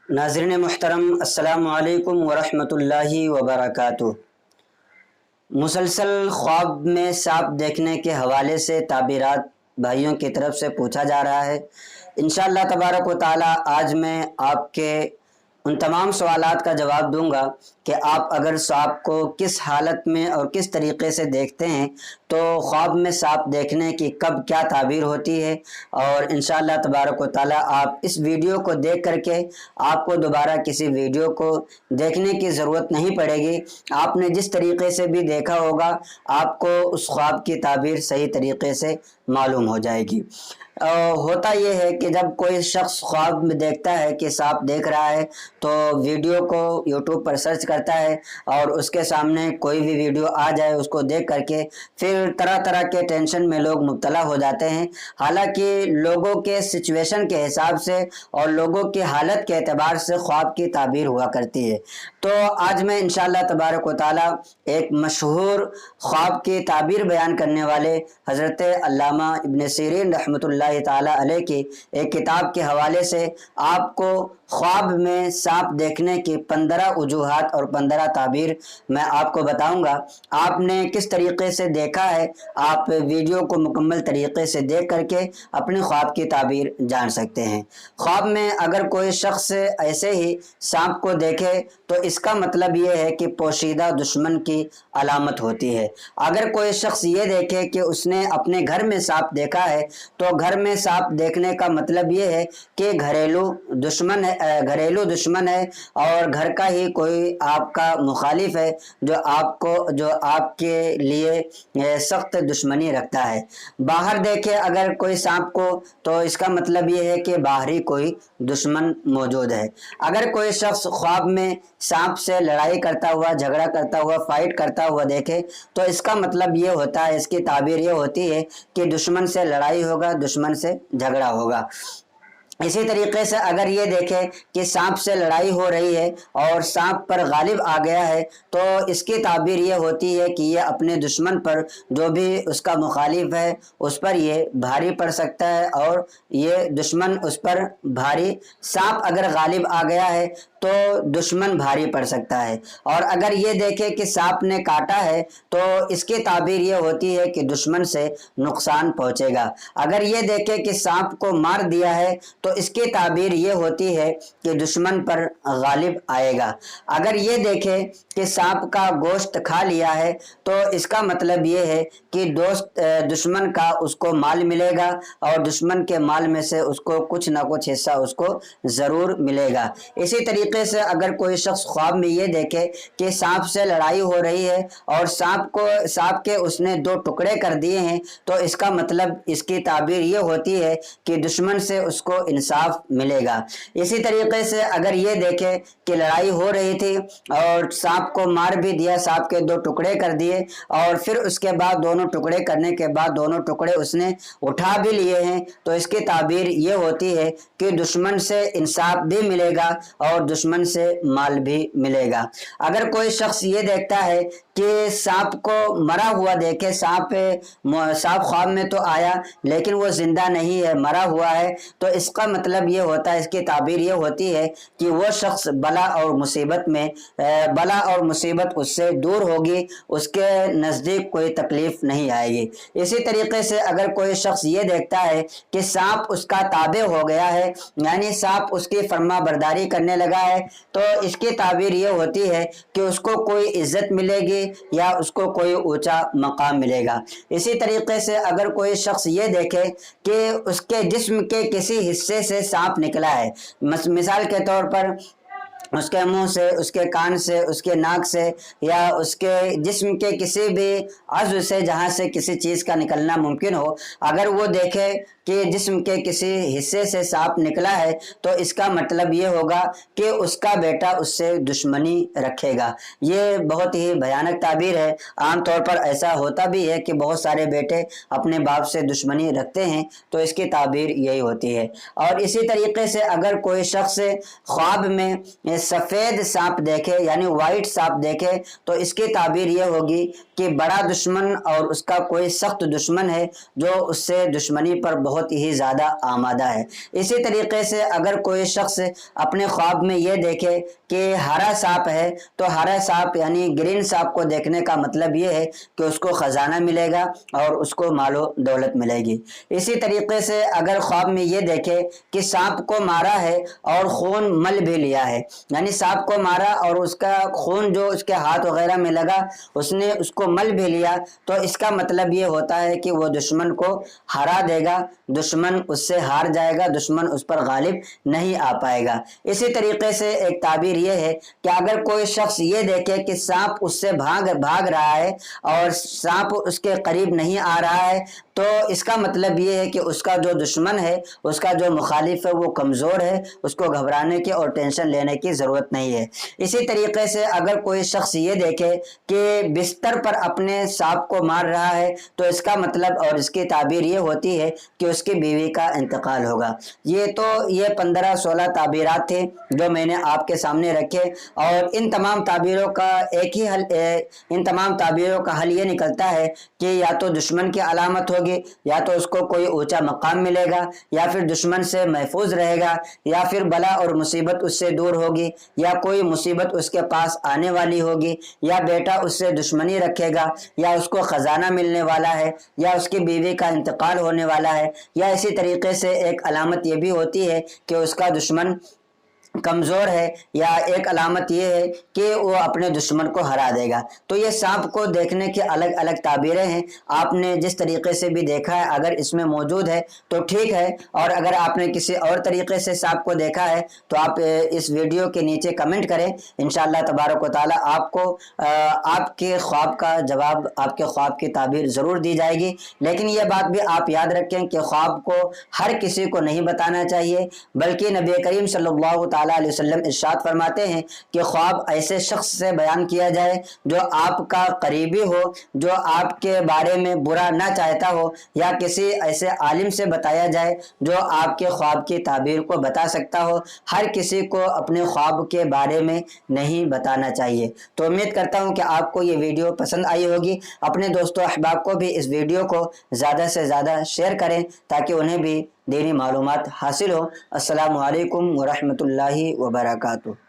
ناظرین محترم، السلام علیکم ورحمۃ اللہ وبرکاتہ۔ مسلسل خواب میں سانپ دیکھنے کے حوالے سے تعبیرات بھائیوں کی طرف سے پوچھا جا رہا ہے۔ انشاءاللہ تبارک و تعالی آج میں آپ کے ان تمام سوالات کا جواب دوں گا کہ آپ اگر سانپ کو کس حالت میں اور کس طریقے سے دیکھتے ہیں تو خواب میں سانپ دیکھنے کی کب کیا تعبیر ہوتی ہے، اور انشاءاللہ تبارک و تعالی آپ اس ویڈیو کو دیکھ کر کے آپ کو دوبارہ کسی ویڈیو کو دیکھنے کی ضرورت نہیں پڑے گی۔ آپ نے جس طریقے سے بھی دیکھا ہوگا آپ کو اس خواب کی تعبیر صحیح طریقے سے معلوم ہو جائے گی۔ ہوتا یہ ہے کہ جب کوئی شخص خواب میں دیکھتا ہے کہ سانپ دیکھ رہا ہے تو ویڈیو کو یوٹیوب پر سرچ کرتا ہے اور اس کے سامنے کوئی بھی ویڈیو آ جائے اس کو دیکھ کر کے پھر طرح طرح کے ٹینشن میں لوگ مبتلا ہو جاتے ہیں۔ حالانکہ لوگوں کے سچویشن کے حساب سے اور لوگوں کی حالت کے اعتبار سے خواب کی تعبیر ہوا کرتی ہے۔ تو آج میں انشاءاللہ تبارک و تعالی ایک مشہور خواب کی تعبیر بیان کرنے والے حضرت علامہ ابن سیرین رحمۃ اللہ تعالی علیہ کی ایک کتاب کے حوالے سے آپ کو خواب میں سانپ دیکھنے کی 15 وجوہات اور 15 تعبیر میں آپ کو بتاؤں گا۔ آپ نے کس طریقے سے دیکھا ہے آپ ویڈیو کو مکمل طریقے سے دیکھ کر کے اپنے خواب کی تعبیر جان سکتے ہیں۔ خواب میں اگر کوئی شخص ایسے ہی سانپ کو دیکھے تو اس کا مطلب یہ ہے کہ پوشیدہ دشمن کی علامت ہوتی ہے۔ اگر کوئی شخص یہ دیکھے کہ اس نے اپنے گھر میں سانپ دیکھا ہے تو گھر میں سانپ دیکھنے کا مطلب یہ ہے کہ گھریلو دشمن ہے اور گھر کا ہی کوئی آپ کا مخالف ہے جو آپ کے لیے سخت دشمنی رکھتا ہے۔ باہر دیکھے اگر کوئی سانپ کو تو اس کا مطلب یہ ہے کہ باہری کوئی دشمن موجود ہے۔ اگر کوئی شخص خواب میں سانپ سے لڑائی کرتا ہوا، جھگڑا کرتا ہوا، فائٹ کرتا ہوا دیکھے تو اس کا مطلب یہ ہوتا ہے، اس کی تعبیر یہ ہوتی ہے کہ دشمن سے لڑائی ہوگا، دشمن سے جھگڑا ہوگا۔ اسی طریقے سے اگر یہ دیکھے کہ سانپ سے لڑائی ہو رہی ہے اور سانپ پر غالب آ گیا ہے تو اس کی تعبیر یہ ہوتی ہے کہ یہ اپنے دشمن پر، جو بھی اس کا مخالف ہے، اس پر یہ بھاری پڑ سکتا ہے اور یہ دشمن اس پر بھاری، سانپ اگر غالب آ گیا ہے تو دشمن بھاری پڑ سکتا ہے۔ اور اگر یہ دیکھے کہ سانپ نے کاٹا ہے تو اس کی تعبیر یہ ہوتی ہے کہ دشمن سے نقصان پہنچے گا۔ اگر یہ دیکھے کہ سانپ کو مار دیا ہے تو اس کی تعبیر یہ ہوتی ہے کہ دشمن پر غالب آئے گا۔ اگر یہ دیکھے کہ سانپ کا گوشت کھا لیا ہے تو اس کا مطلب یہ ہے کہ دشمن کا اس کو مال ملے گا اور دشمن کے مال میں سے اس کو کچھ نہ کچھ حصہ اس کو ضرور ملے گا۔ اسی طریقے سے اگر کوئی شخص خواب میں یہ دیکھے کہ سانپ سے لڑائی ہو رہی ہے اور سانپ کے اس نے 2 ٹکڑے کر دیے ہیں تو اس کا مطلب، اس کی تعبیر یہ ہوتی ہے کہ دشمن سے اس کو انصاف ملے گا۔ اسی طریقے سے اگر یہ دیکھے کہ لڑائی ہو رہی تھی اور سانپ کو مار بھی دیا، سانپ کے 2 ٹکڑے کر دیے اور پھر اس کے بعد دونوں ٹکڑے کرنے کے بعد دونوں ٹکڑے اس نے اٹھا بھی لیے ہیں تو اس کی تعبیر یہ ہوتی ہے کہ دشمن سے انصاف بھی ملے گا اور دشمن سے مال بھی ملے گا۔ اگر کوئی شخص یہ دیکھتا ہے کہ سانپ کو مرا ہوا دیکھے، سانپ خواب میں تو آیا لیکن وہ زندہ نہیں ہے، مرا ہوا ہے، تو اس کا مطلب یہ ہوتا ہے، اس کی تعبیر یہ ہوتی ہے کہ وہ شخص بلا اور مصیبت اس سے دور ہوگی، اس کے نزدیک کوئی تکلیف نہیں آئے گی۔ اسی طریقے سے اگر کوئی شخص یہ دیکھتا ہے کہ سانپ اس کا تابع ہو گیا ہے، یعنی سانپ اس کی فرما برداری کرنے لگا ہے، تو اس کی تعبیر یہ ہوتی ہے کہ اس کو کوئی عزت ملے گی یا اس کو کوئی اونچا مقام ملے گا۔ اسی طریقے سے اگر کوئی شخص یہ دیکھے کہ اس کے جسم کے کسی حصے سے سانپ نکلا ہے، مثال کے طور پر اس کے منہ سے، اس کے کان سے، اس کے ناک سے یا اس کے جسم کے کسی بھی عضو سے جہاں سے کسی چیز کا نکلنا ممکن ہو، اگر وہ دیکھے کہ جسم کے کسی حصے سے سانپ نکلا ہے تو اس کا مطلب یہ ہوگا کہ اس کا بیٹا اس سے دشمنی رکھے گا۔ یہ بہت ہی بھیانک تعبیر ہے۔ عام طور پر ایسا ہوتا بھی ہے کہ بہت سارے بیٹے اپنے باپ سے دشمنی رکھتے ہیں، تو اس کی تعبیر یہی ہوتی ہے۔ اور اسی طریقے سے اگر کوئی شخص خواب میں سفید سانپ دیکھے، یعنی وائٹ سانپ دیکھے، تو اس کی تعبیر یہ ہوگی کہ بڑا دشمن اور اس کا کوئی سخت دشمن ہے جو اس سے دشمنی پر بہت ہی زیادہ آمادہ ہے۔ اسی طریقے سے اگر کوئی شخص اپنے خواب میں یہ دیکھے کہ ہرا سانپ ہے تو ہرا سانپ یعنی گرین سانپ کو دیکھنے کا مطلب یہ ہے کہ اس کو خزانہ ملے گا اور اس کو مال و دولت ملے گی۔ اسی طریقے سے اگر خواب میں یہ دیکھے کہ سانپ کو مارا ہے اور خون مل بھی لیا ہے، یعنی سانپ کو مارا اور اس کا خون جو اس کے ہاتھ وغیرہ میں لگا اس نے اس کو مل بھی لیا، تو اس کا مطلب یہ ہوتا ہے کہ وہ دشمن کو ہرا دے گا، دشمن اس سے ہار جائے گا، دشمن اس پر غالب نہیں آ پائے گا۔ اسی طریقے سے ایک تعبیر یہ ہے کہ اگر کوئی شخص یہ دیکھے کہ سانپ اس سے بھاگ رہا ہے اور سانپ اس کے قریب نہیں آ رہا ہے، تو اس کا مطلب یہ ہے کہ اس کا جو دشمن ہے، اس کا جو مخالف ہے وہ کمزور ہے، اس کو گھبرانے کی اور ٹینشن لینے کی ضرورت نہیں ہے۔ اسی طریقے سے اگر کوئی شخص یہ دیکھے کہ بستر پر اپنے سانپ کو مار رہا ہے تو اس کا مطلب اور اس کی تعبیر یہ ہوتی ہے کہ اس کی بیوی کا انتقال ہوگا۔ یہ 15-16 تعبیرات تھے جو میں نے آپ کے سامنے رکھے، اور ان تمام تعبیروں کا حل یہ نکلتا ہے کہ یا تو دشمن کی علامت ہوگی، یا تو اس کو کوئی اونچا مقام ملے گا، یا پھر دشمن سے محفوظ رہے گا، یا پھر بلا اور مصیبت اس سے دور ہوگی، یا کوئی مصیبت اس کے پاس آنے والی ہوگی، یا بیٹا اس سے دشمنی رکھے گا، یا اس کو خزانہ ملنے والا ہے، یا اس کی بیوی کا انتقال ہونے والا ہے، یا اسی طریقے سے ایک علامت یہ بھی ہوتی ہے کہ اس کا دشمن کمزور ہے، یا ایک علامت یہ ہے کہ وہ اپنے دشمن کو ہرا دے گا۔ تو یہ سانپ کو دیکھنے کی الگ الگ تعبیریں ہیں، آپ نے جس طریقے سے بھی دیکھا ہے اگر اس میں موجود ہے تو ٹھیک ہے، اور اگر آپ نے کسی اور طریقے سے سانپ کو دیکھا ہے تو آپ اس ویڈیو کے نیچے کمنٹ کریں، انشاءاللہ تبارک و تعالی آپ کو آپ کے خواب کا جواب، آپ کے خواب کی تعبیر ضرور دی جائے گی۔ لیکن یہ بات بھی آپ یاد رکھیں کہ خواب کو ہر کسی کو نہیں بتانا چاہیے، بلکہ نبی کریم صلی اللہ تعالی علیہ وسلم ارشاد فرماتے ہیں کہ خواب ایسے شخص سے بیان کیا جائے جو آپ کا قریبی ہو، جو آپ کے بارے میں برا نہ چاہتا ہو، یا کسی ایسے عالم سے بتایا جائے جو آپ کے خواب کی تعبیر کو بتا سکتا ہو۔ ہر کسی کو اپنے خواب کے بارے میں نہیں بتانا چاہیے۔ تو امید کرتا ہوں کہ آپ کو یہ ویڈیو پسند آئی ہوگی، اپنے دوستوں احباب کو بھی اس ویڈیو کو زیادہ سے زیادہ شیئر کریں تاکہ انہیں بھی دینی معلومات حاصل ہو۔ السلام علیکم ورحمۃ اللہ وبرکاتہ۔